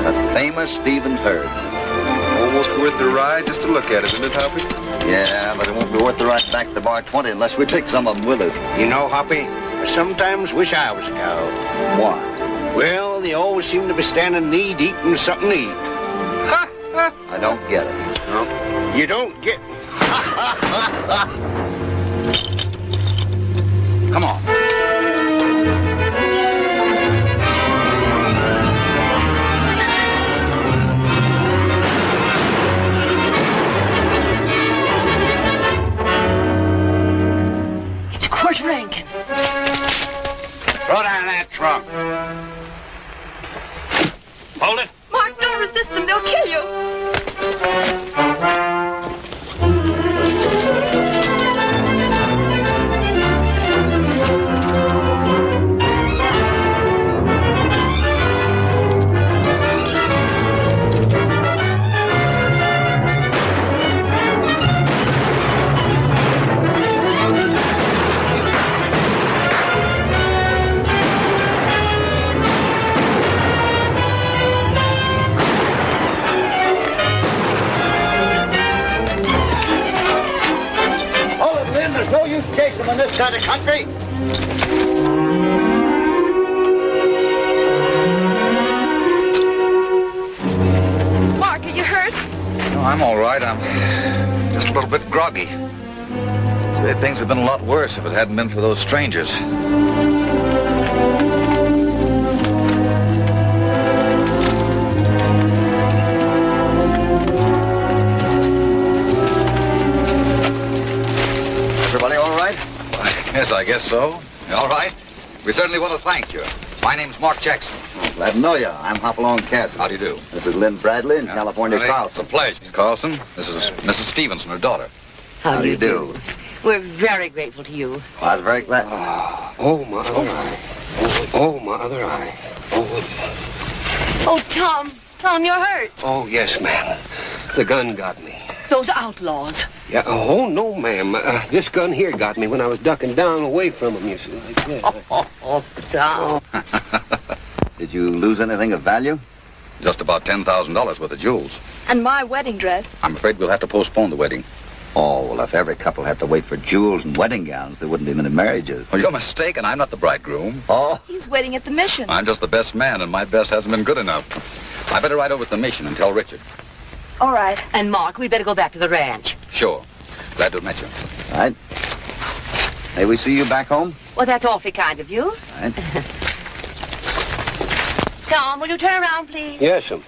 The famous Stevens herd. Almost worth the ride just to look at it, isn't it, Hoppy? Yeah, but it won't be worth the ride back to Bar 20 unless we take some of them with us. You know, Hoppy, I sometimes wish I was a cow. Why? Well, they always seem to be standing knee-deep in something to eat. Ha! Ha! I don't get it. No, you don't get... Come on. It's Court Rankin. Throw down that trunk. Hold it. Mark, don't resist them. They'll kill you. In this kind of country. Mark, are you hurt? No, I'm all right. I'm just a little bit groggy. Say, things have been a lot worse if it hadn't been for those strangers. Everybody all right? Yes, I guess so. All right. We certainly want to thank you. My name's Mark Jackson. Glad to know you. I'm Hopalong Cassidy. How do you do? This is Lynn Bradley and California Well, it's Carlson. a pleasure. Carlson, this is Mrs. Stevenson, her daughter. How do you do? We're very grateful to you. Well, I was very glad. Oh, my other eye. Oh, my other eye. Oh, Tom. Tom, you're hurt. Oh, yes, ma'am. The gun got me. Those outlaws. Yeah, oh, no, ma'am. This gun here got me when I was ducking down away from them, you see, like that. Oh, Tom. Did you lose anything of value? Just about $10,000 worth of jewels. And my wedding dress. I'm afraid we'll have to postpone the wedding. Oh, well, if every couple had to wait for jewels and wedding gowns, there wouldn't be many marriages. Well, you're mistaken. I'm not the bridegroom. Oh? He's waiting at the mission. I'm just the best man, and my best hasn't been good enough. I better ride over to the mission and tell Richard. All right. And Mark, we'd better go back to the ranch. Sure. Glad to have met you. All right. May we see you back home? Well, that's awfully kind of you. All right. Tom, will you turn around, please? Yes, ma'am.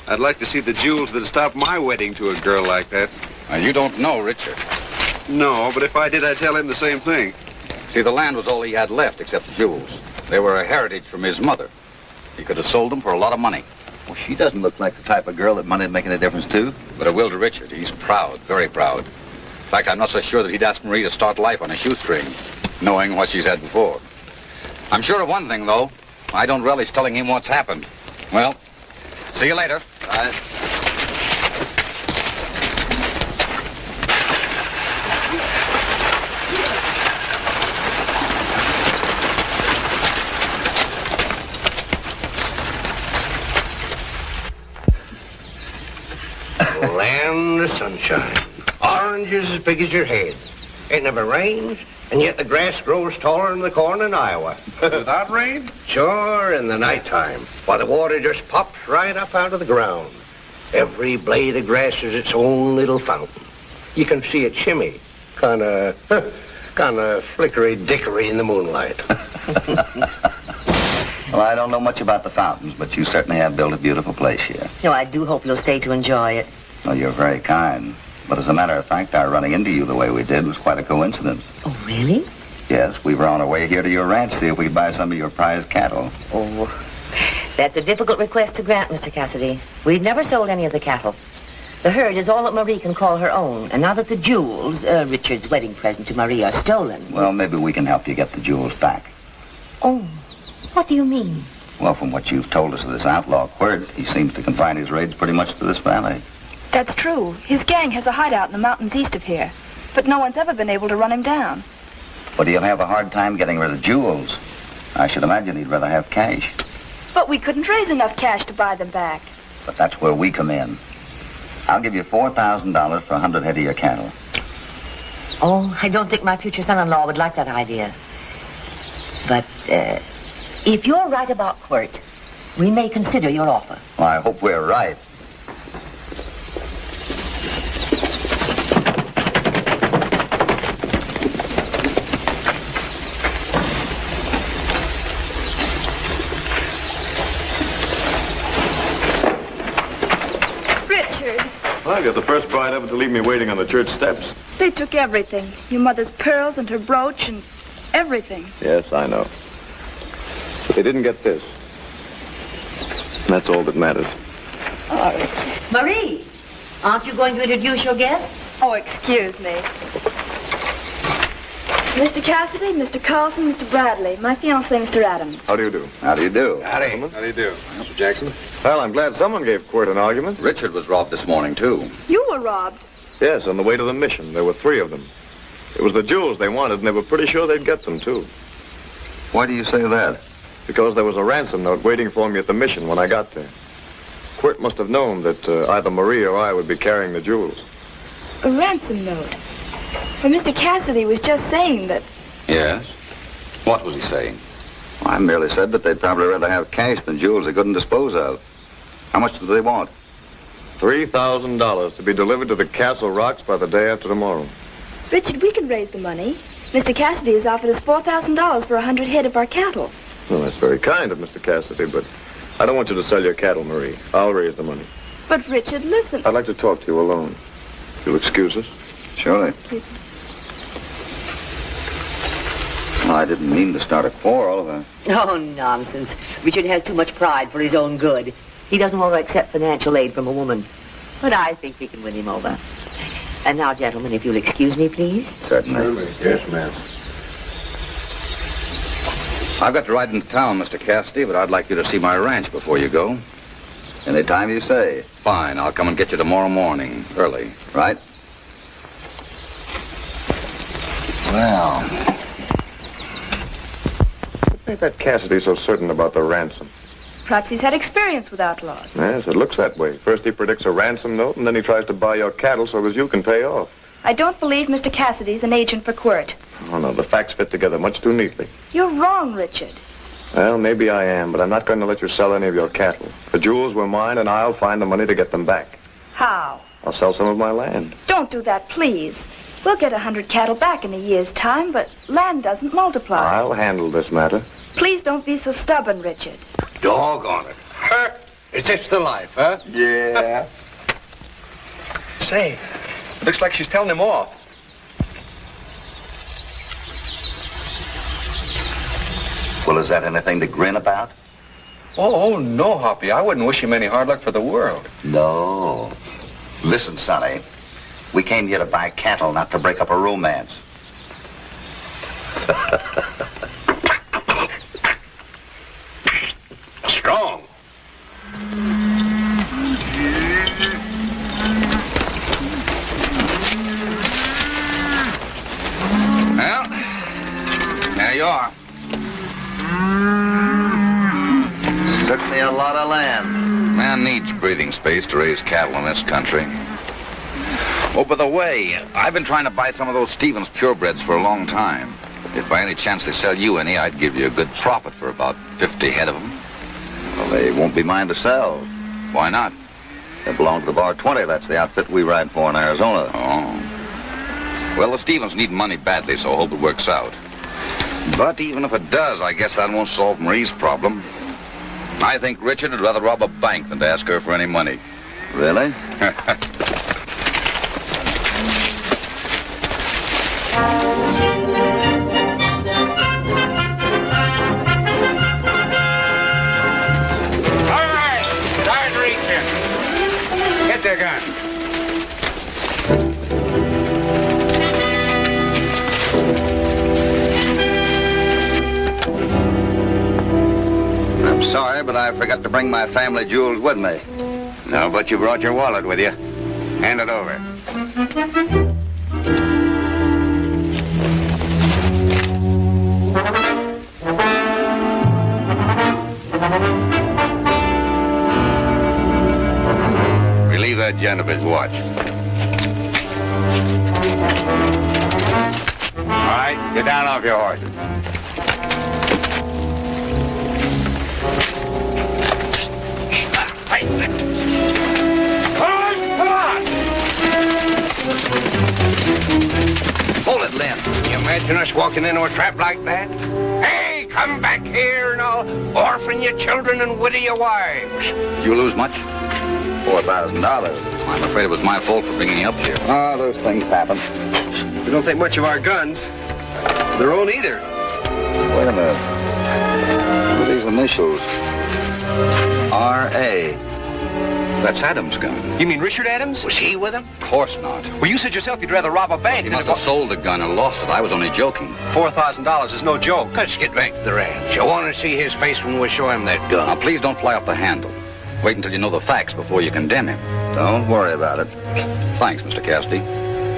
I'd like to see the jewels that stopped my wedding to a girl like that. Now, you don't know Richard. No, but if I did, I'd tell him the same thing. See, the land was all he had left except the jewels. They were a heritage from his mother. He could have sold them for a lot of money. Well, she doesn't look like the type of girl that money'd make any difference to. But it will to Richard. He's proud, very proud. In fact, I'm not so sure that he'd ask Marie to start life on a shoestring, knowing what she's had before. I'm sure of one thing, though. I don't relish telling him what's happened. Well, see you later. All right. Land of sunshine. Oranges as big as your head. It never rains, and yet the grass grows taller than the corn in Iowa. Without rain? Sure, in the nighttime. Why, the water just pops right up out of the ground. Every blade of grass is its own little fountain. You can see it shimmy. Kind of flickery-dickery in the moonlight. Well, I don't know much about the fountains, but you certainly have built a beautiful place here. No, I do hope you'll stay to enjoy it. Well, you're very kind. But as a matter of fact, our running into you the way we did was quite a coincidence. Oh, really? Yes, we were on our way here to your ranch to see if we could buy some of your prize cattle. Oh, that's a difficult request to grant, Mr. Cassidy. We've never sold any of the cattle. The herd is all that Marie can call her own. And now that the jewels, Richard's wedding present to Marie, are stolen... Well, maybe we can help you get the jewels back. Oh, what do you mean? Well, from what you've told us of this outlaw Quirt, he seems to confine his raids pretty much to this valley. That's true. His gang has a hideout in the mountains east of here. But no one's ever been able to run him down. But he'll have a hard time getting rid of jewels. I should imagine he'd rather have cash. But we couldn't raise enough cash to buy them back. But that's where we come in. I'll give you $4,000 for 100 head of your cattle. Oh, I don't think my future son-in-law would like that idea. But, if you're right about Quirt, we may consider your offer. Well, I hope we're right. Richard, Well, you're the first bride ever to leave me waiting on the church steps. they took everything. Your mother's pearls and her brooch and everything. Yes, I know. But they didn't get this. And that's all that matters. Oh, Richard. Marie, aren't you going to introduce your guests? Oh, excuse me. Mr. Cassidy, Mr. Carlson, Mr. Bradley, my fiancé, Mr. Adams. How do you do? How do you do? Howdy. How do you do? Mr. Jackson? Well, I'm glad someone gave Quirt an argument. Richard was robbed this morning, too. You were robbed. Yes, on the way to the mission. There were 3 of them. It was the jewels they wanted, and they were pretty sure they'd get them, too. Why do you say that? Because there was a ransom note waiting for me at the mission when I got there. Quirt must have known that either Marie or I would be carrying the jewels. A ransom note. But Mr. Cassidy was just saying that... Yes? What was he saying? I merely said that they'd probably rather have cash than jewels they couldn't dispose of. How much do they want? $3,000 to be delivered to the Castle Rocks by the day after tomorrow. Richard, we can raise the money. Mr. Cassidy has offered us $4,000 for 100 head of our cattle. Well, that's very kind of Mr. Cassidy, but I don't want you to sell your cattle, Marie. I'll raise the money. But, Richard, listen. I'd like to talk to you alone. You'll excuse us? Surely. Excuse me. Well, I didn't mean to start a quarrel. Oh, nonsense. Richard has too much pride for his own good. He doesn't want to accept financial aid from a woman. But I think we can win him over. And now, gentlemen, if you'll excuse me, please. Certainly. Yes, ma'am. I've got to ride into town, Mr. Cassidy, but I'd like you to see my ranch before you go. Any time you say. Fine, I'll come and get you tomorrow morning, early. Right? Well, What made that Cassidy so certain about the ransom? Perhaps he's had experience with outlaws. Yes, it looks that way. First he predicts a ransom note, and then he tries to buy your cattle so as you can pay off. I don't believe Mr. Cassidy's an agent for Quirt. Oh, no, the facts fit together much too neatly. You're wrong, Richard. Well, maybe I am, but I'm not going to let you sell any of your cattle. The jewels were mine, and I'll find the money to get them back. How? I'll sell some of my land. Don't do that, please. We'll get 100 cattle back in a year's time, but land doesn't multiply. I'll handle this matter. Please don't be so stubborn, Richard. Doggone it. Huh? Is this the life, huh? Yeah. Say, looks like she's telling him off. Well, is that anything to grin about? Oh, no, Hoppy. I wouldn't wish him any hard luck for the world. No. Listen, Sonny. We came here to buy cattle, not to break up a romance. Strong. well, there you are. Certainly a lot of land. Man needs breathing space to raise cattle in this country. Oh, by the way, I've been trying to buy some of those Stevens purebreds for a long time. If by any chance they sell you any, I'd give you a good profit for about 50 head of them. Well, they won't be mine to sell. Why not? They belong to the Bar 20. That's the outfit we ride for in Arizona. Oh. Well, the Stevens need money badly, so I hope it works out. But even if it does, I guess that won't solve Marie's problem. I think Richard would rather rob a bank than to ask her for any money. Really? All right, start reaching. Get the gun. I'm sorry, but I forgot to bring my family jewels with me. No, but you brought your wallet with you. Hand it over. end of his watch. All right, get down off your horses. Hold it, Lynn. You imagine us walking into a trap like that? Hey, come back here and I'll orphan your children and widow your wives. Did you lose much? $4,000. I'm afraid it was my fault for bringing you up here. Oh, those things happen. We don't think much of our guns. Their own either. Wait a minute. What are these initials? R.A. That's Adams' gun. You mean Richard Adams? Was he with him? Of course not. Well, you said yourself you'd rather rob a bank He than must have sold the gun and lost it. I was only joking. $4,000 is no joke. Let's get back to the ranch. I want to see his face when we show him that Now, gun. please don't fly off the handle. Wait until you know the facts before you condemn him. Don't worry about it. Thanks, Mr. Cassidy.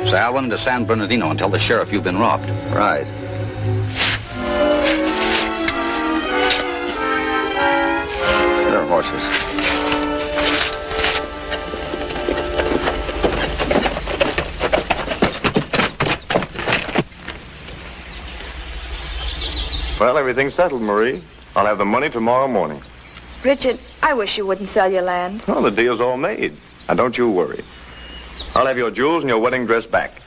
Say, I'll run into San Bernardino and tell the sheriff you've been robbed. Right. Their horses. Well, everything's settled, Marie. I'll have the money tomorrow morning. Richard, I wish you wouldn't sell your land. Well, the deal's all made. Now, don't you worry. I'll have your jewels and your wedding dress back.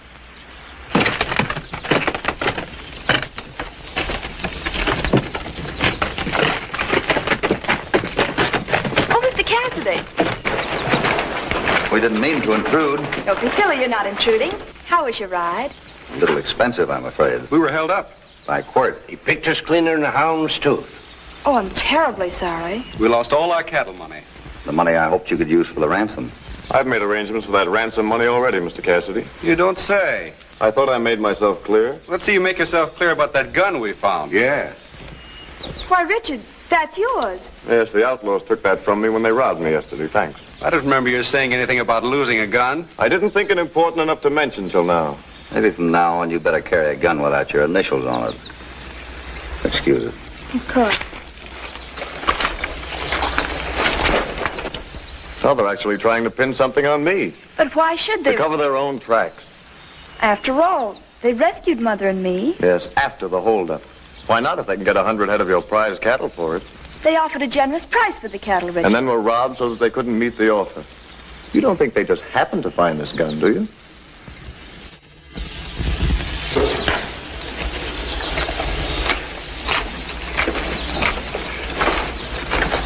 Oh, Mr. Cassidy. We didn't mean to intrude. Don't be silly, you're not intruding. How was your ride? A little expensive, I'm afraid. We were held up. By Quirt. He picked us cleaner than a hound's tooth. Oh, I'm terribly sorry. We lost all our cattle money. The money I hoped you could use for the ransom. I've made arrangements for that ransom money already, Mr. Cassidy. You don't say. I thought I made myself clear. Let's see you make yourself clear about that gun we found. Yeah. Why, Richard, that's yours. Yes, the outlaws took that from me when they robbed me yesterday. Thanks. I don't remember you saying anything about losing a gun. I didn't think it important enough to mention till now. Maybe from now on you better carry a gun without your initials on it. Excuse it. Of course. Well, they're actually trying to pin something on me But why should they? to cover their own tracks. After all, they rescued Mother and me. Yes, after the holdup. Why not if they can get 100 head of your prize cattle for it? They offered a generous price for the cattle, Richard. And then were robbed so that they couldn't meet the offer. You don't think they just happened to find this gun, do you?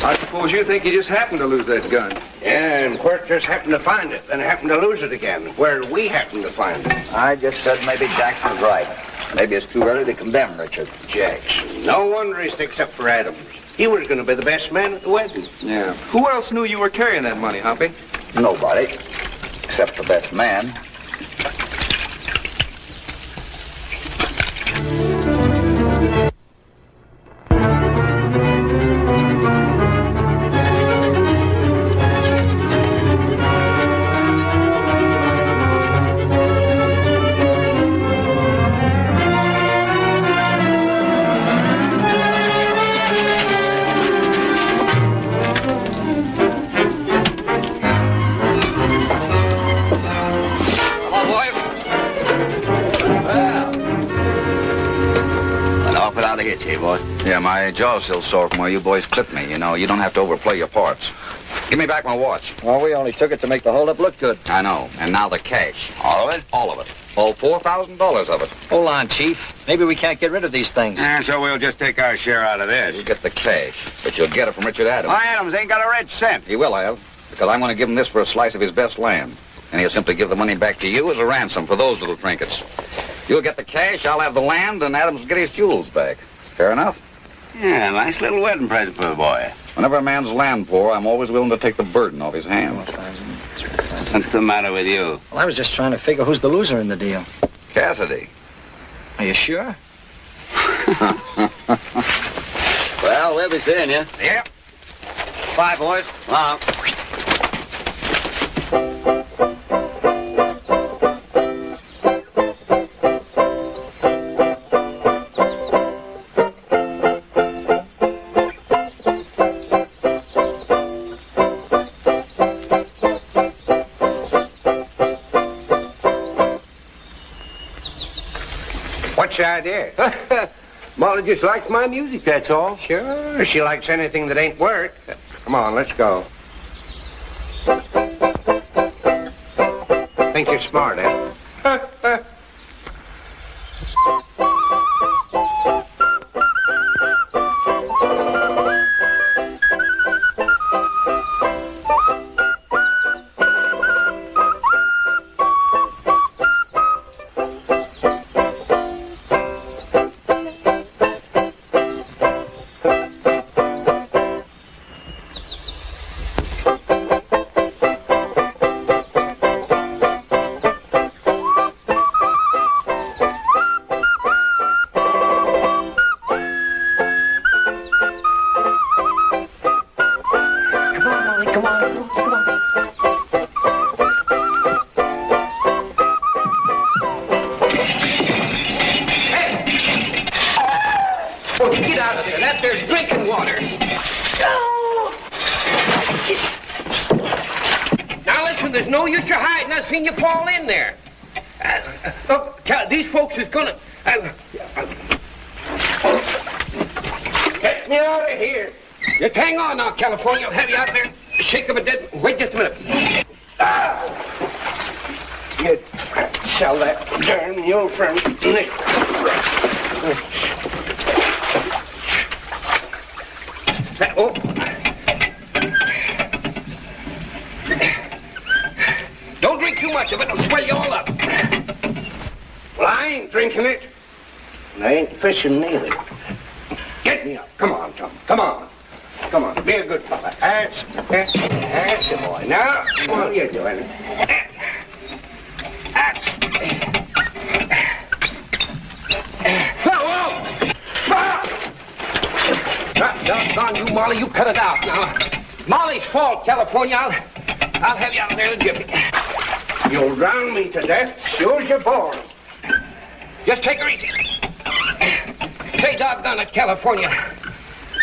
I suppose you think you just happened to lose that gun. Yeah, and Quirt just happened to find it, then happened to lose it again, where we happened to find it. I just said maybe Jackson's right. Maybe it's too early to condemn Richard. Jackson. No wonder he sticks up for Adams. He was going to be the best man at the wedding. Yeah. Who else knew you were carrying that money, Humpy? Nobody. Except the best man. Yeah, my jaw's still sore from where you boys clipped me. You know, you don't have to overplay your parts. Give me back my watch. Well, we only took it to make the holdup look good. I know. And now the cash. All of it? All of it. All $4,000 of it. Hold on, Chief. Maybe we can't get rid of these things. So we'll just take our share out of this. You get the cash, but you'll get it from Richard Adams. Adams ain't got a red cent. He will have, because I'm going to give him this for a slice of his best land. And he'll simply give the money back to you as a ransom for those little trinkets. You'll get the cash, I'll have the land, and Adams will get his jewels back. Fair enough? Yeah, nice little wedding present for the boy. Whenever a man's land poor, I'm always willing to take the burden off his hands. What's the matter with you? Well, I was just trying to figure who's the loser in the deal. Cassidy. Are you sure? Well, we'll be seeing you. Yep. Bye, boys. What's the idea? Molly just likes my music, that's all. Sure, she likes anything that ain't work. Come on, let's go. Think you're smart, eh? Seen you fall in there. Look, these folks is gonna... Get me out of here. Just hang on now, California. I'll have you out there. Shake of a dead... Wait just a minute. You sell that darn mule for Nick. Oh. Don't drink too much of it. It'll swell you all up. Well, I ain't drinking it. And I ain't fishing neither. Get me up. Come on, Tom. Come on. Come on. Be a good fella. That's the boy. Now, what are you doing? That's... Doggone you, Molly. You cut it out now. Molly's fault, California. I'll have you out there in a jiffy. You'll drown me to death, sure as you're born. Just take her easy. Say, doggone it, California.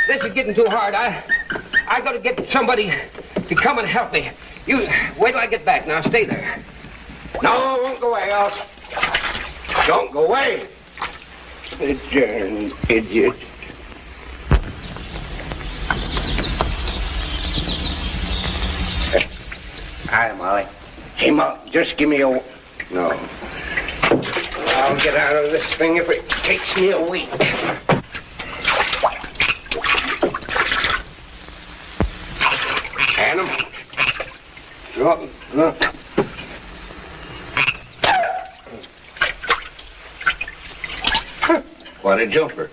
This is getting too hard. I gotta get somebody to come and help me. You wait till I get back. Now, stay there. No, I won't go away, else. Don't go away. You darn idiot. Hi, Molly. Hey, Molly, just give me a... No. I'll get out of this thing if it takes me a week. Hand him. Look. What a jumper.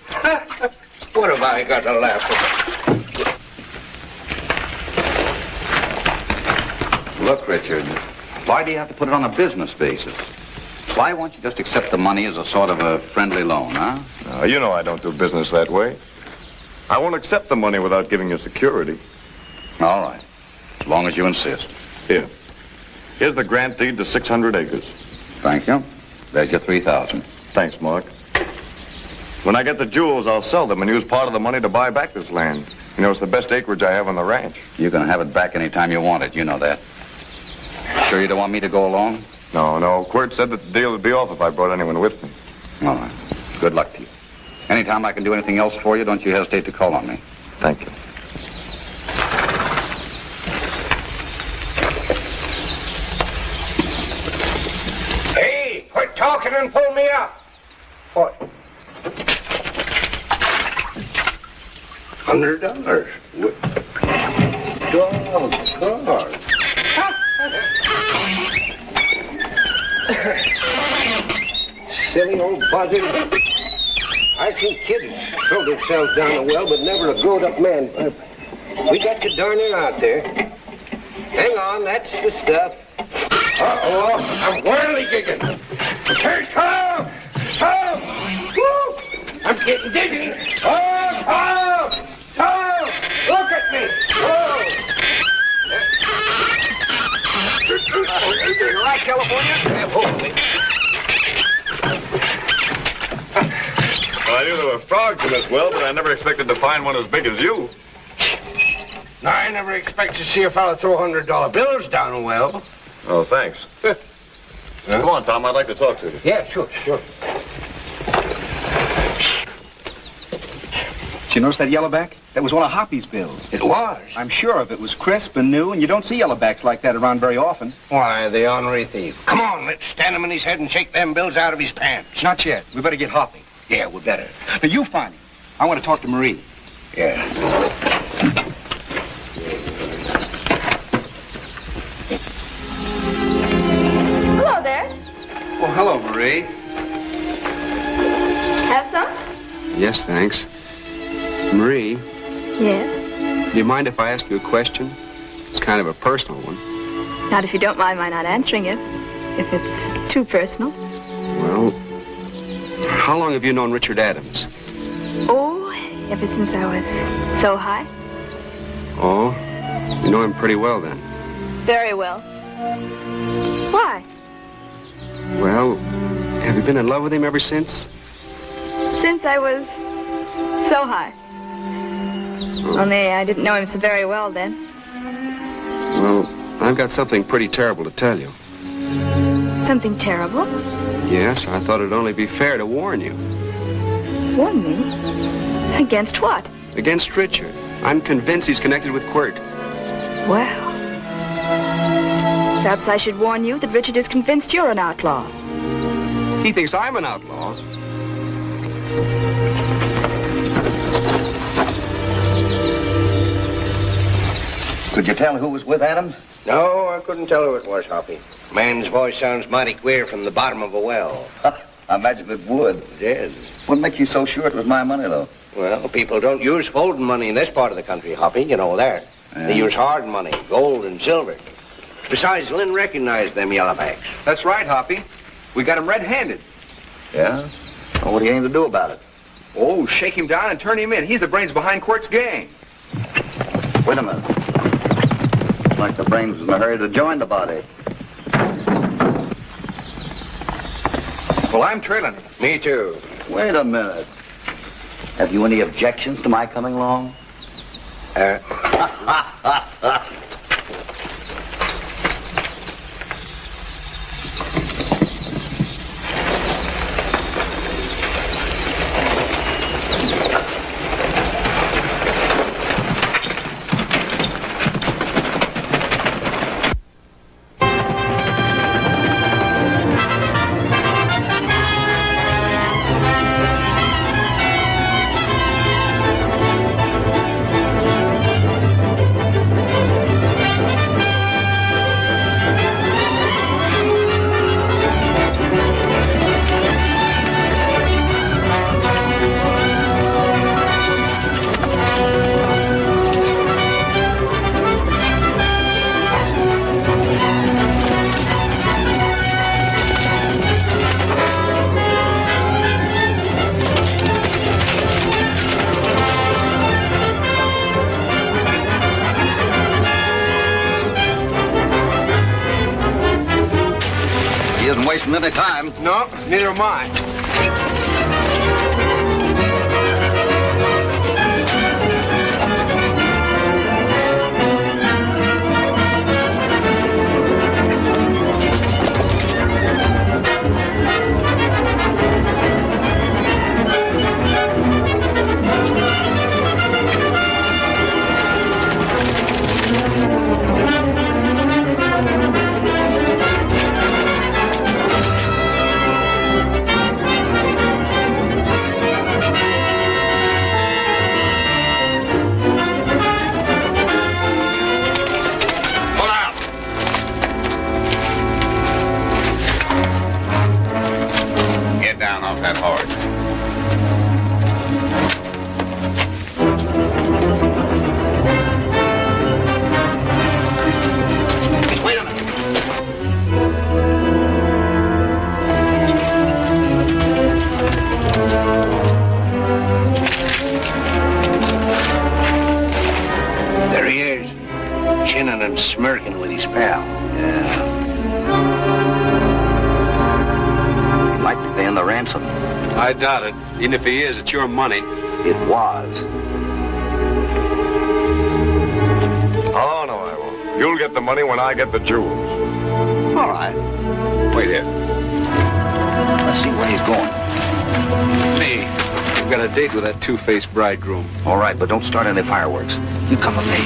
What have I got to laugh at? Look, Richard, why do you have to put it on a business basis? Why won't you just accept the money as a sort of a friendly loan, huh? You know I don't do business that way. I won't accept the money without giving you security. All right, as long as you insist. Here. Here's the grant deed to 600 acres. Thank you. There's your 3,000. Thanks, Mark. When I get the jewels, I'll sell them and use part of the money to buy back this land. You know, it's the best acreage I have on the ranch. You can have it back any time you want it. You know that. Sure you don't want me to go along? No. Quirt said that the deal would be off if I brought anyone with me. All right. Good luck to you. Anytime I can do anything else for you, don't you hesitate to call on me. Thank you. Hey, quit talking and pull me up. What? $100. Doggone. Silly old buzzard. I've seen kids throw themselves down the well, but never a grown-up man. We got you darn near out there. Hang on, that's the stuff. Uh-oh, I'm whirly-gigging. Here's Tom! Tom! Woo! I'm getting dizzy. Oh, Tom! Tom! Look at me! Oh! You like California? Hopefully. Well, I knew there were frogs in this well, but I never expected to find one as big as you. No, I never expect to see a fellow throw $100 bills down a well. Oh, thanks. Come on, Tom. I'd like to talk to you. Yeah, sure. you notice that yellowback? That was one of Hoppy's bills. It was? I'm sure of it. It was crisp and new, and you don't see yellowbacks like that around very often. Why, the ornery thief. Come on, let's stand him in his head and shake them bills out of his pants. Not yet. We better get Hoppy. Yeah, we better. Now, you find him. I want to talk to Marie. Yeah. Hello there. Well, hello, Marie. Have some? Yes, thanks. Marie, Yes. do you mind if I ask you a question? It's kind of a personal one. Not if you don't mind my not answering it. If it's too personal. Well, how long have you known Richard Adams? Oh, ever since I was so high. Oh, you know him pretty well then. Very well. Why? Well, have you been in love with him ever since? Since I was so high. Only I didn't know him so very well then. Well, I've got something pretty terrible to tell you. Something terrible? Yes, I thought it'd only be fair to warn you. Warn me? Against what? Against Richard. I'm convinced he's connected with Quirt. Well, perhaps I should warn you that Richard is convinced you're an outlaw. He thinks I'm an outlaw. Could you tell who was with Adam? No, I couldn't tell who it was, Hoppy. Man's voice sounds mighty queer from the bottom of a well. I imagine it would. It is. What make you so sure it was my money, though? Well, people don't use folding money in this part of the country, Hoppy. You know that. Yeah. They use hard money, gold and silver. Besides, Lynn recognized them yellowbacks. That's right, Hoppy. We got him red-handed. Yeah? Well, what do you aim to do about it? Oh, shake him down and turn him in. He's the brains behind Quirt's gang. Wait a minute. Like the brains was in a hurry to join the body. Well, I'm trailing him. Me too. Wait a minute. Have you any objections to my coming along? Wasting any time. No, neither am I. That horse. Wait a minute. There he is, chinning and smirking with his pal. Yeah. Might be paying the ransom. I doubt it. Even if he is, it's your money. It was. Oh, no, I won't. You'll get the money when I get the jewels. All right. Wait here. Let's see where he's going. See, we've got a date with that two-faced bridegroom. All right, but don't start any fireworks. You come with me.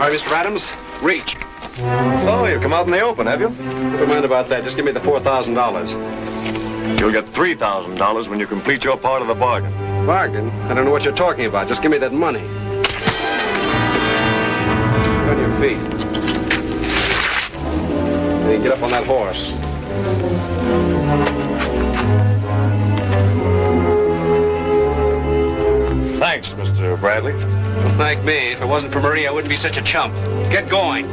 Mr. Adams, reach. So, you've come out in the open, have you? Never mind about that. Just give me the $4,000. You'll get $3,000 when you complete your part of the bargain. Bargain? I don't know what you're talking about. Just give me that money. Get on your feet. Then get up on that horse. Thanks, Mr. Bradley. Don't thank me. If it wasn't for Marie, I wouldn't be such a chump. Get going.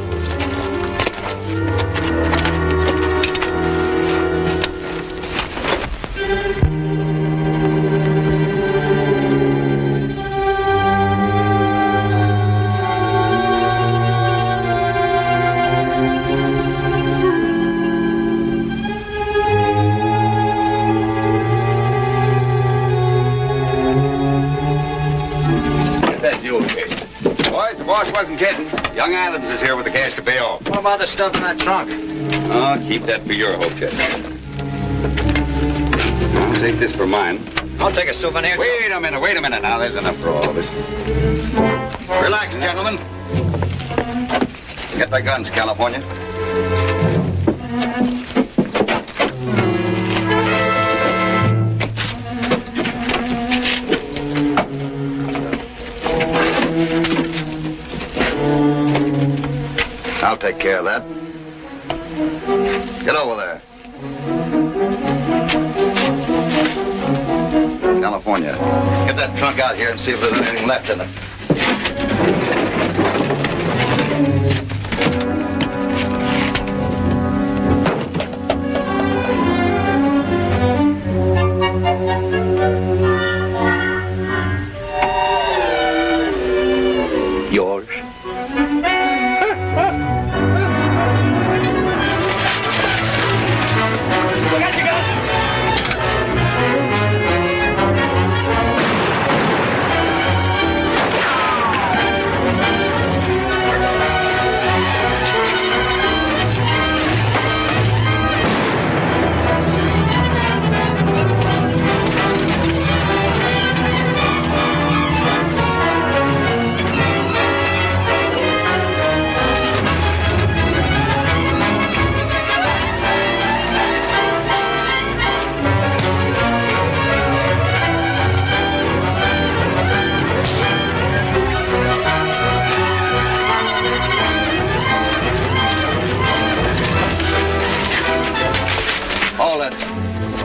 Boys, the boss wasn't kidding. Young Adams is here with the cash to pay off. What about the stuff in that trunk? Oh, keep that for your hope chest. I'll take this for mine. I'll take a souvenir. Wait a minute now. There's enough for all of us. Relax, gentlemen. Get the guns, California. I'll take care of that. Get over there. California, get that trunk out here and see if there's anything left in it. Yours?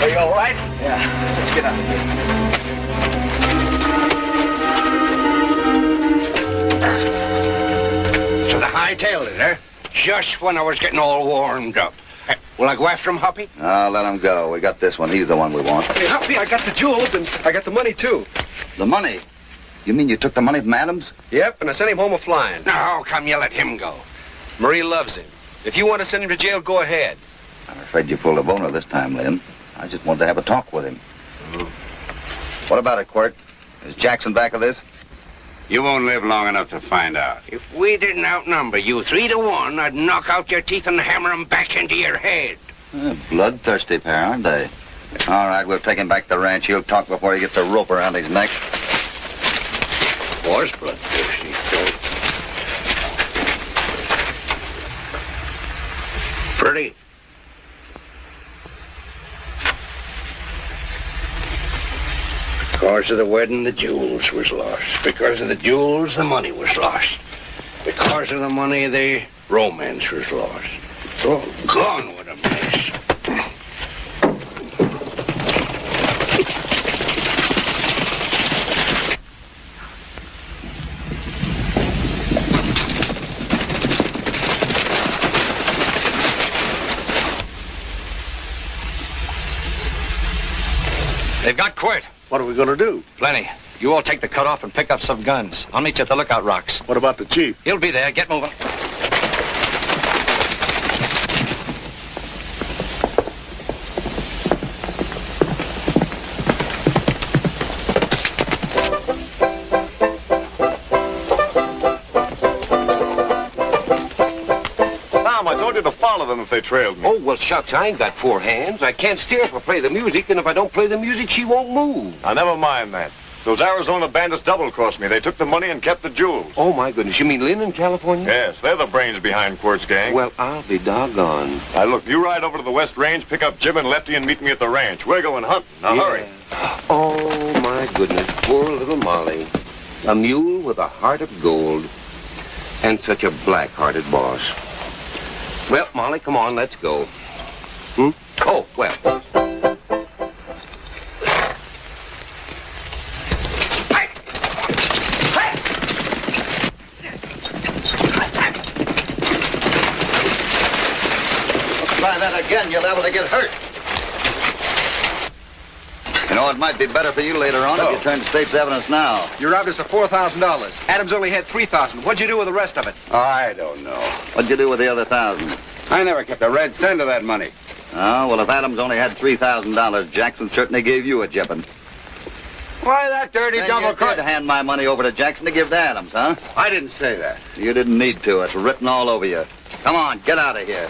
Are you all right? Yeah, let's get up. So the hightailed it, eh? Just when I was getting all warmed up. Will I go after him, Hoppy? Let him go. We got this one. He's the one we want. Hey, Huffy, I got the jewels and I got the money, too. The money? You mean you took the money from Adams? Yep, and I sent him home a-flying. Now, how come you let him go? Marie loves him. If you want to send him to jail, go ahead. I'm afraid you pulled a boner this time, Lynn. I just wanted to have a talk with him. What about it, Quirt? Is Jackson back of this? You won't live long enough to find out. If we didn't outnumber you 3-1, I'd knock out your teeth and hammer them back into your head. Bloodthirsty pair, aren't they? All right, we'll take him back to the ranch. He'll talk before he gets a rope around his neck. Was bloodthirsty, so. Pretty. Because of the wedding, the jewels was lost. Because of the jewels, the money was lost. Because of the money, the romance was lost. It's all gone with a mess. They've got Quirt. What are we going to do? Plenty. You all take the cutoff and pick up some guns. I'll meet you at the lookout rocks. What about the chief? He'll be there. Get moving. I told you to follow them if they trailed me. Oh, well, shucks, I ain't got 4 hands. I can't steer if I play the music, and if I don't play the music, she won't move. Now, never mind that. Those Arizona bandits double-crossed me. They took the money and kept the jewels. Oh, my goodness. You mean Lynn in California? Yes, they're the brains behind Quirt's gang. Well, I'll be doggone. Now, look, you ride over to the West Range, pick up Jim and Lefty, and meet me at the ranch. We're going hunting. Now, hurry. Oh, my goodness. Poor little Molly. A mule with a heart of gold. And such a black-hearted boss. Well, Molly, come on, let's go. Oh, well. Try that again, you're liable to get hurt. You know, it might be better for you later on if you turn to state's evidence now. You robbed us of $4,000. Adams only had $3,000. What'd you do with the rest of it? I don't know. What'd you do with the other 1,000? I never kept a red cent of that money. Oh, well, if Adams only had $3,000, Jackson certainly gave you a jipping. Why, that dirty Then double you cross. did hand my money over to Jackson to give to Adams, huh? I didn't say that. You didn't need to. It's written all over you. Come on, get out of here.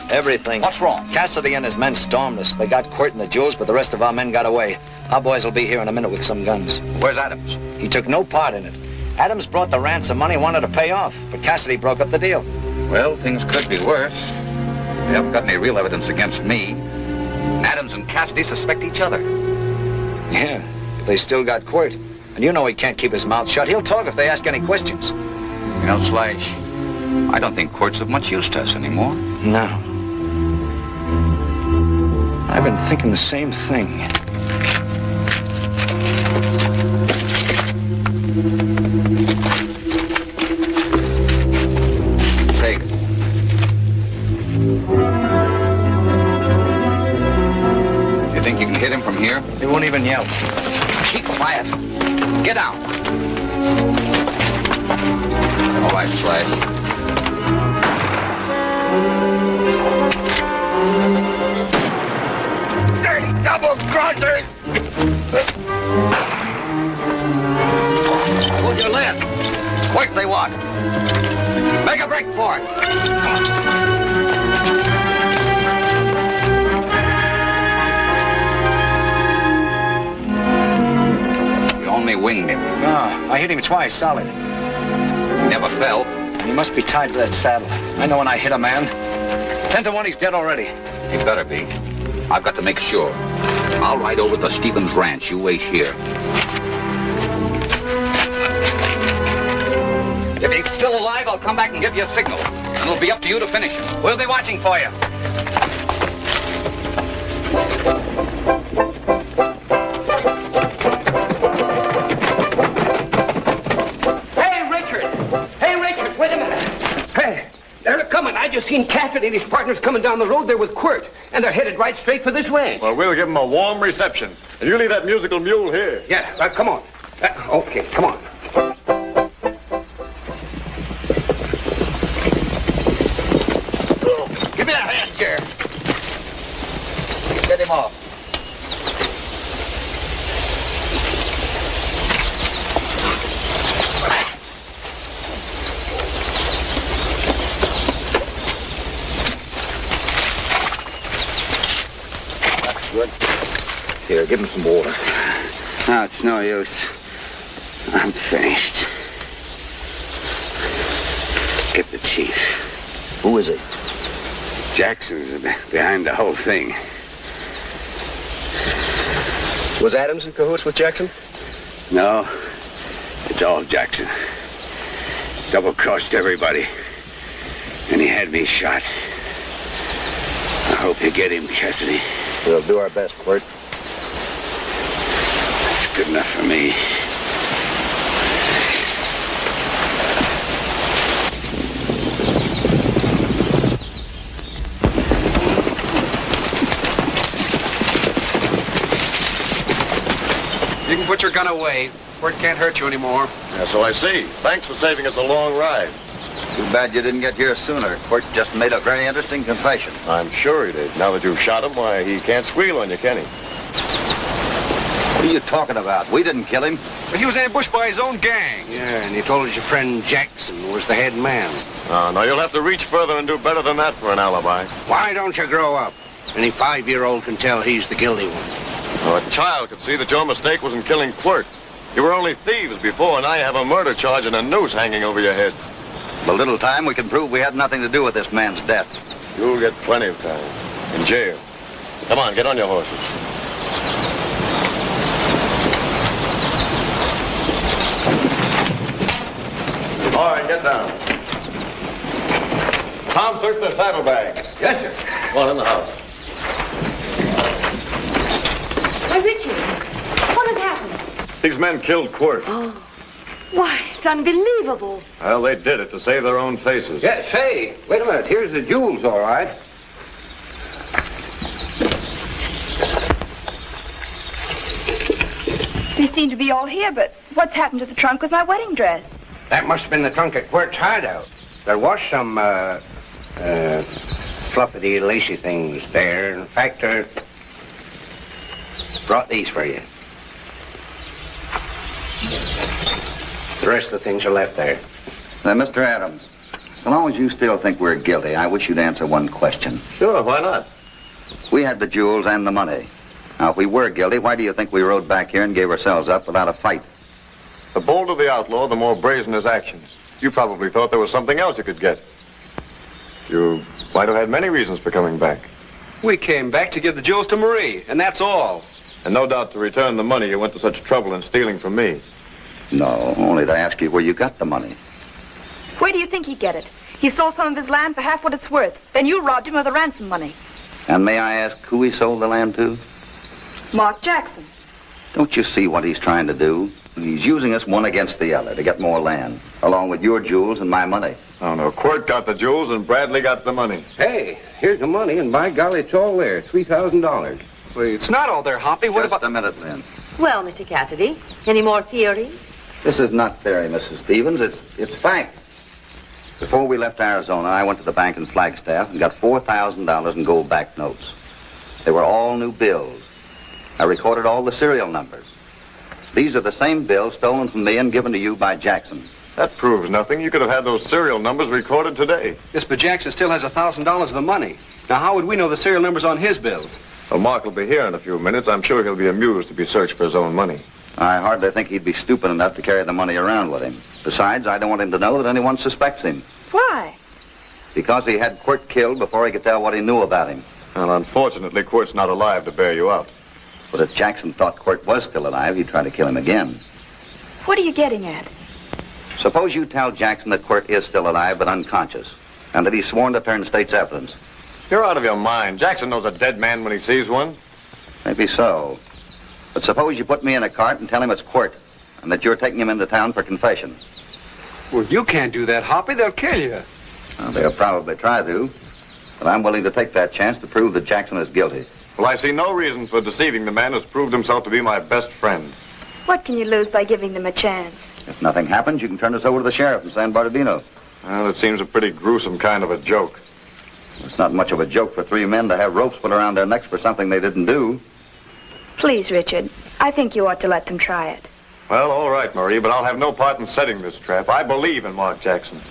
Everything. What's wrong? Cassidy and his men stormed us. They got Quirt and the jewels, but the rest of our men got away. Our boys will be here in a minute with some guns. Where's Adams? He took no part in it. Adams brought the ransom money, wanted to pay off, but Cassidy broke up the deal. Well, things could be worse. They haven't got any real evidence against me. Adams and Cassidy suspect each other. Yeah, but they still got Quirt. And you know he can't keep his mouth shut. He'll talk if they ask any questions. You know, Slash, I don't think Quirt's of much use to us anymore. No. I've been thinking the same thing. Take it. You think you can hit him from here? He won't even yell. Keep quiet. Get down. All right, Slash. Double crossers! Hold your lid. It's quick they want. Make a break for it. You only winged him. No, I hit him twice, solid. He never fell. He must be tied to that saddle. I know when I hit a man. 10 to 1, he's dead already. He better be. I've got to make sure. I'll ride over to Stevens Ranch. You wait here. If he's still alive, I'll come back and give you a signal. And it'll be up to you to finish him. We'll be watching for you. Hey, Richard! Hey, Richard, wait a minute. Hey, they're coming. I just seen Cassidy and his partners coming down the road there with Quirt, and they're headed right straight for this ranch. Well, we'll give them a warm reception. And you leave that musical mule here. Yeah, come on. Okay, come on. Give me a hand, Jerry. Get him off. That's good. Here, give him some water. No, it's no use. I'm finished. Get the chief. Who is it? Jackson's behind the whole thing. Was Adams in cahoots with Jackson? No, it's all Jackson. Double-crossed everybody. And he had me shot. I hope you get him, Cassidy. We'll do our best, Quirt. That's good enough for me. You can put your gun away. Quirt can't hurt you anymore. Yeah, so I see. Thanks for saving us a long ride. Too bad you didn't get here sooner. Quirt just made a very interesting confession. I'm sure he did. Now that you've shot him, why, he can't squeal on you, can he? What are you talking about? We didn't kill him. But he was ambushed by his own gang. Yeah, and he told us your friend Jackson was the head man. No, you'll have to reach further and do better than that for an alibi. Why don't you grow up? Any 5-year-old can tell he's the guilty one. Well, a child could see that your mistake was in killing Quirt. You were only thieves before, and now you have a murder charge and a noose hanging over your heads. The little time we can prove we had nothing to do with this man's death. You'll get plenty of time. In jail. Come on, get on your horses. All right, get down. Tom, search the saddlebags. Yes, sir. One in the house. Why, Richard, what has happened? These men killed Quirt. Oh. Why, it's unbelievable. Well, they did it to save their own faces. Yeah, say, wait a minute. Here's the jewels, all right. They seem to be all here, but what's happened to the trunk with my wedding dress? That must have been the trunk at Quirt's hideout. There was some, fluffy, lacy things there. In fact, brought these for you. The rest of the things are left there. Now, Mr. Adams, so long as you still think we're guilty, I wish you'd answer one question. Sure, why not? We had the jewels and the money. Now, if we were guilty, why do you think we rode back here and gave ourselves up without a fight? The bolder the outlaw, the more brazen his actions. You probably thought there was something else you could get. You might have had many reasons for coming back. We came back to give the jewels to Marie, and that's all. And no doubt to return the money you went to such trouble in stealing from me. No, only to ask you where you got the money. Where do you think he'd get it? He sold some of his land for half what it's worth. Then you robbed him of the ransom money. And may I ask who he sold the land to? Mark Jackson. Don't you see what he's trying to do? He's using us one against the other to get more land, along with your jewels and my money. Oh, no. Quirt got the jewels and Bradley got the money. Hey, here's the money, and by golly, it's all there. $3,000. Wait, it's not all there, Hoppy. What Just about... a minute, Lynn. Well, Mr. Cassidy, any more theories? This is not theory, Mrs. Stevens. It's facts. Before we left Arizona, I went to the bank in Flagstaff and got $4,000 in gold-backed notes. They were all new bills. I recorded all the serial numbers. These are the same bills stolen from me and given to you by Jackson. That proves nothing. You could have had those serial numbers recorded today. Yes, but Jackson still has $1,000 of the money. Now, how would we know the serial numbers on his bills? Well, Mark will be here in a few minutes. I'm sure he'll be amused to be searched for his own money. I hardly think he'd be stupid enough to carry the money around with him. Besides, I don't want him to know that anyone suspects him. Why? Because he had Quirt killed before he could tell what he knew about him. Well, unfortunately, Quirt's not alive to bear you out. But if Jackson thought Quirt was still alive, he'd try to kill him again. What are you getting at? Suppose you tell Jackson that Quirt is still alive but unconscious, and that he's sworn to turn state's evidence. You're out of your mind. Jackson knows a dead man when he sees one. Maybe so. But suppose you put me in a cart and tell him it's Quirt, and that you're taking him into town for confession. Well, you can't do that, Hoppy. They'll kill you. Well, they'll probably try to, but I'm willing to take that chance to prove that Jackson is guilty. Well, I see no reason for deceiving the man who's proved himself to be my best friend. What can you lose by giving them a chance? If nothing happens, you can turn us over to the sheriff in San Bernardino. Well, it seems a pretty gruesome kind of a joke. It's not much of a joke for 3 men to have ropes put around their necks for something they didn't do. Please, Richard, I think you ought to let them try it. Well, all right, Marie, but I'll have no part in setting this trap. I believe in Mark Jackson.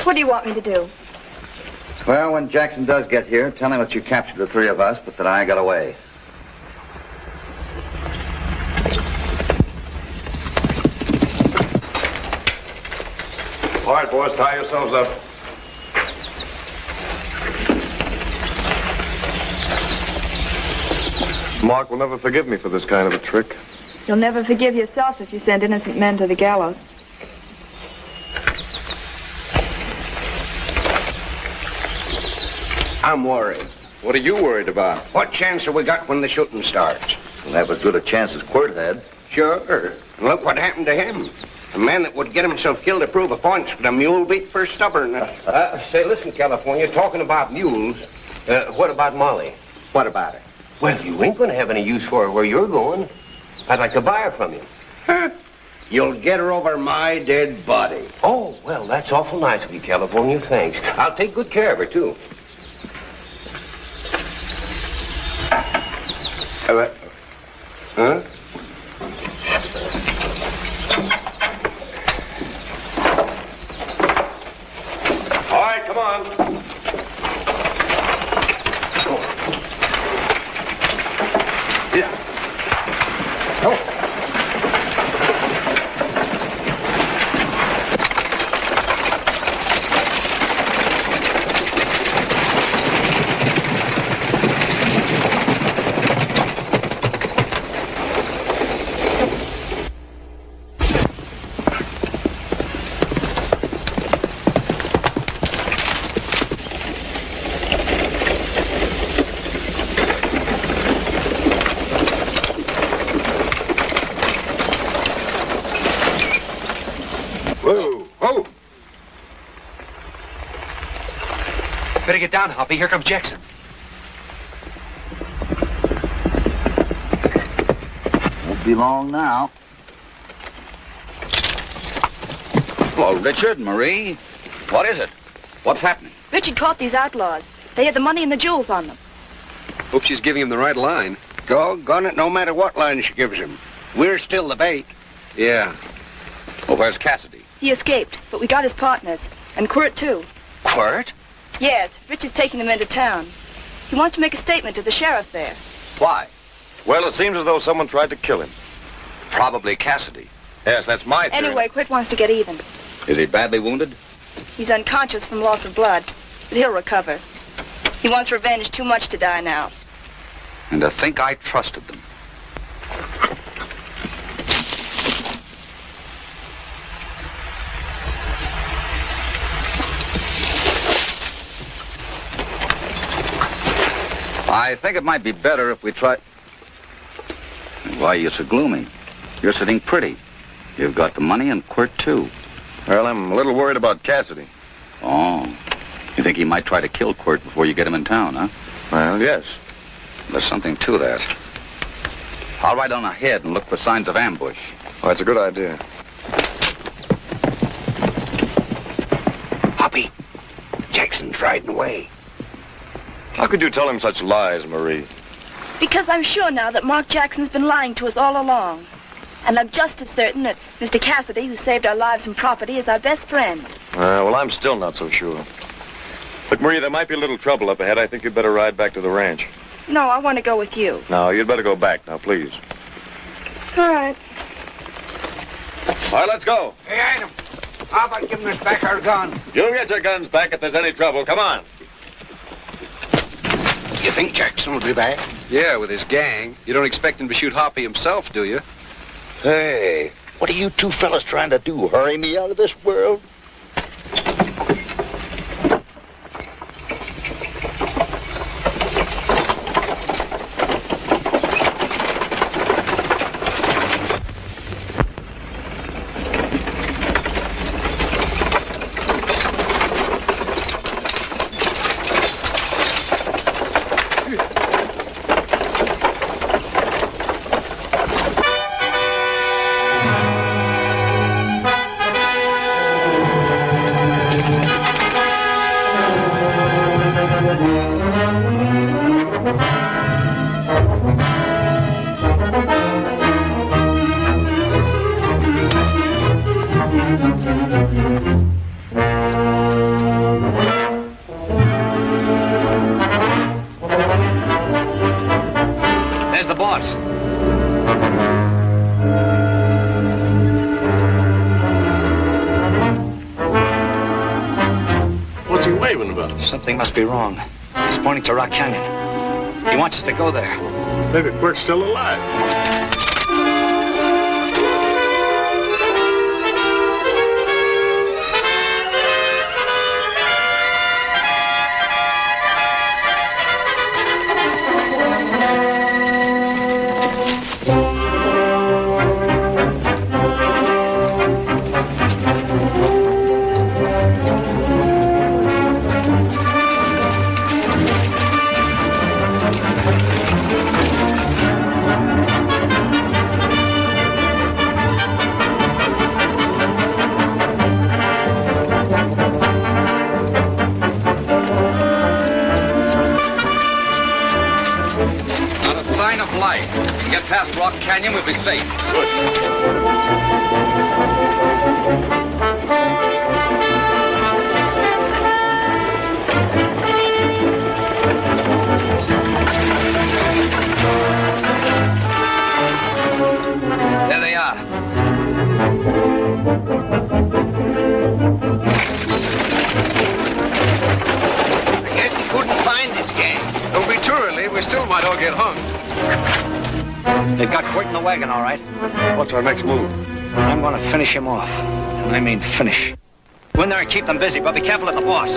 What do you want me to do? Well, when Jackson does get here, tell him that you captured the 3 of us, but that I got away. All right, boys, tie yourselves up. Mark will never forgive me for this kind of a trick. You'll never forgive yourself if you send innocent men to the gallows. I'm worried. What are you worried about? What chance have we got when the shooting starts? We'll have as good a chance as Quirt had. Sure. Look what happened to him. A man that would get himself killed to prove a point with a mule beat for stubbornness. Say, listen, California, talking about mules, what about Molly? What about her? Well, you ain't going to have any use for her where you're going. I'd like to buy her from you. Huh? You'll get her over my dead body. Oh, well, that's awful nice of you, California. Thanks. I'll take good care of her, too. Huh? All right, come on. Yeah. Oh. Better get down, Hoppy. Here comes Jackson. Won't be long now. Hello, Richard, Marie. What is it? What's happening? Richard caught these outlaws. They had the money and the jewels on them. Hope she's giving him the right line. Doggone it, no matter what line she gives him. We're still the bait. Yeah. Well, where's Cassidy? He escaped, but we got his partners. And Quirt, too. Quirt? Yes, Richard's taking them into town. He wants to make a statement to the sheriff there. Why? Well, it seems as though someone tried to kill him. Probably Cassidy. Yes, that's my theory. Anyway, Quirt wants to get even. Is he badly wounded? He's unconscious from loss of blood, but he'll recover. He wants revenge too much to die now. And to think I trusted them. I think it might be better if we try... Why are you so gloomy? You're sitting pretty. You've got the money and Quirt, too. Well, I'm a little worried about Cassidy. Oh. You think he might try to kill Quirt before you get him in town, huh? Well, yes. There's something to that. I'll ride on ahead and look for signs of ambush. Oh, that's a good idea. Hoppy, Jackson's riding away. How could you tell him such lies, Marie? Because I'm sure now that Mark Jackson's been lying to us all along. And I'm just as certain that Mr. Cassidy, who saved our lives and property, is our best friend. Well, I'm still not so sure. Look, Marie, there might be a little trouble up ahead. I think you'd better ride back to the ranch. No, I want to go with you. No, you'd better go back now, please. All right. All right, let's go. Hey, Adam, how about giving us back our gun? You'll get your guns back if there's any trouble. Come on. You think Jackson will be back? Yeah, with his gang. You don't expect him to shoot Hoppy himself, do you? Hey, what are you two fellas trying to do? Hurry me out of this world? There's the boss. What's he waving about? Something must be wrong. He's pointing to Rock Canyon. He wants us to go there. Maybe Quirt's still alive. sign of life. We can get past Rock Canyon, we'll be safe. There they are. I guess he couldn't find his gang. Don't be too early. We still might all get hung. They've got Quirt in the wagon, all right. What's our next move? I'm gonna finish him off. And I mean finish. Go in there and keep them busy, but be careful of the boss.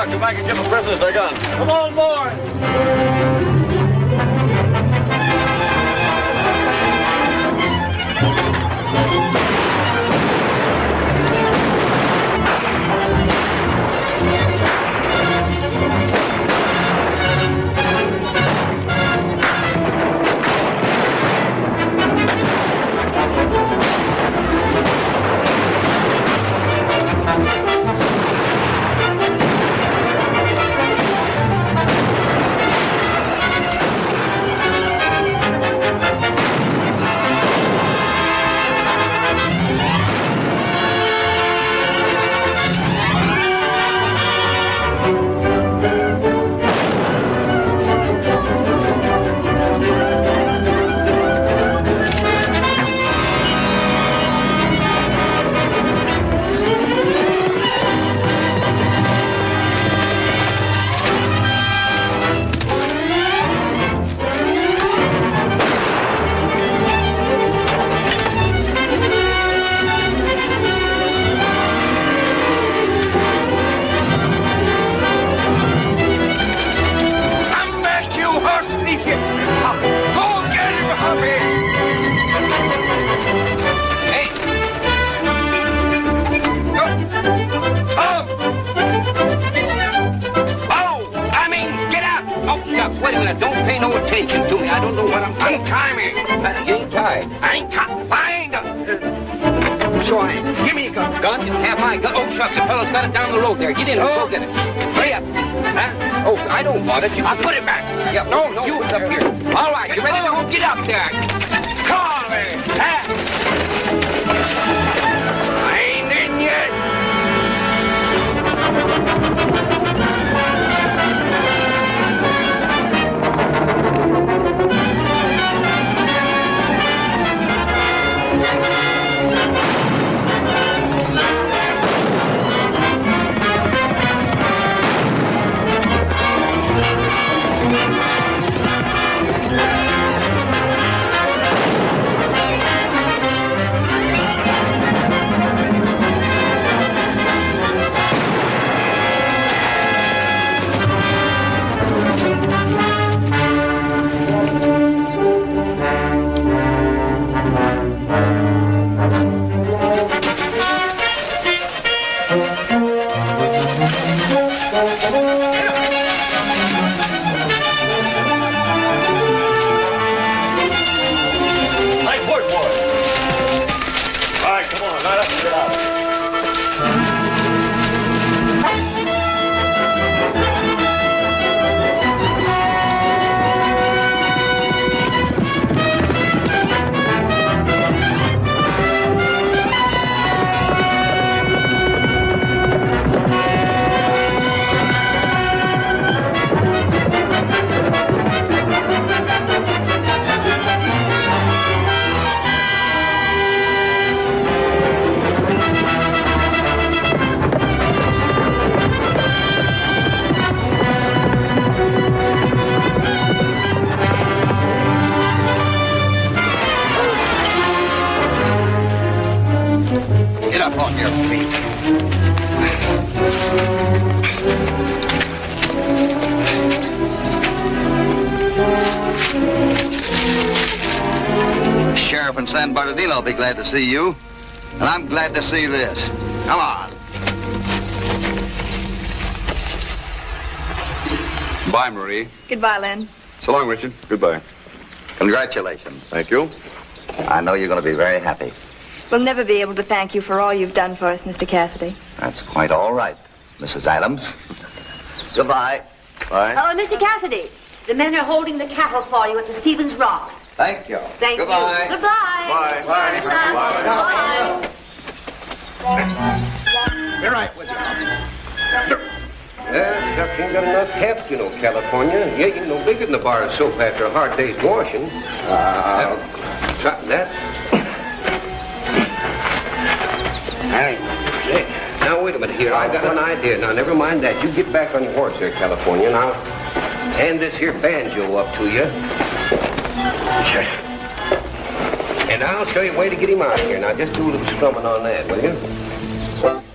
Come back and give the prisoners their guns. Come on, boys! Wait a minute, don't pay no attention to me. I don't know what I'm doing. Untie me. You ain't tied. I ain't tied. Fine. So give me a gun. Gun? You have my gun. Oh, shucks, the fellow's got it down the road there. Get in and go get it. Hurry up. Huh? Oh, I don't want it. I'll put it back. Yeah, no, you put it up here. All right, you ready to go? Get up there. Call me. Huh? I ain't in yet. Get up on your feet. sheriff in San Bernardino will be glad to see you. And I'm glad to see this. Come on. Bye, Marie. Goodbye, Len. So long, Richard. Goodbye. Congratulations. Thank you. I know you're going to be very happy. We'll never be able to thank you for all you've done for us, Mr. Cassidy. That's quite all right, Mrs. Adams. Goodbye. Bye. Oh, Mr. Cassidy, the men are holding the cattle for you at the Stevens Rocks. Thank you. Thank Goodbye. you. Goodbye. Bye. Bye. Bye. You're right with you. Ducks ain't got enough heft, you know, California. You ain't no bigger than a bar of soap after a hard day's washing. Try that. Hey, now, wait a minute here. I got an idea. Now, never mind that. You get back on your horse there, California, and I'll hand this here banjo up to you. And I'll show you a way to get him out of here. Now, just do a little strumming on that, will you?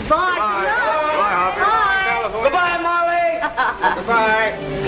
Bye. Goodbye, Molly. Goodbye.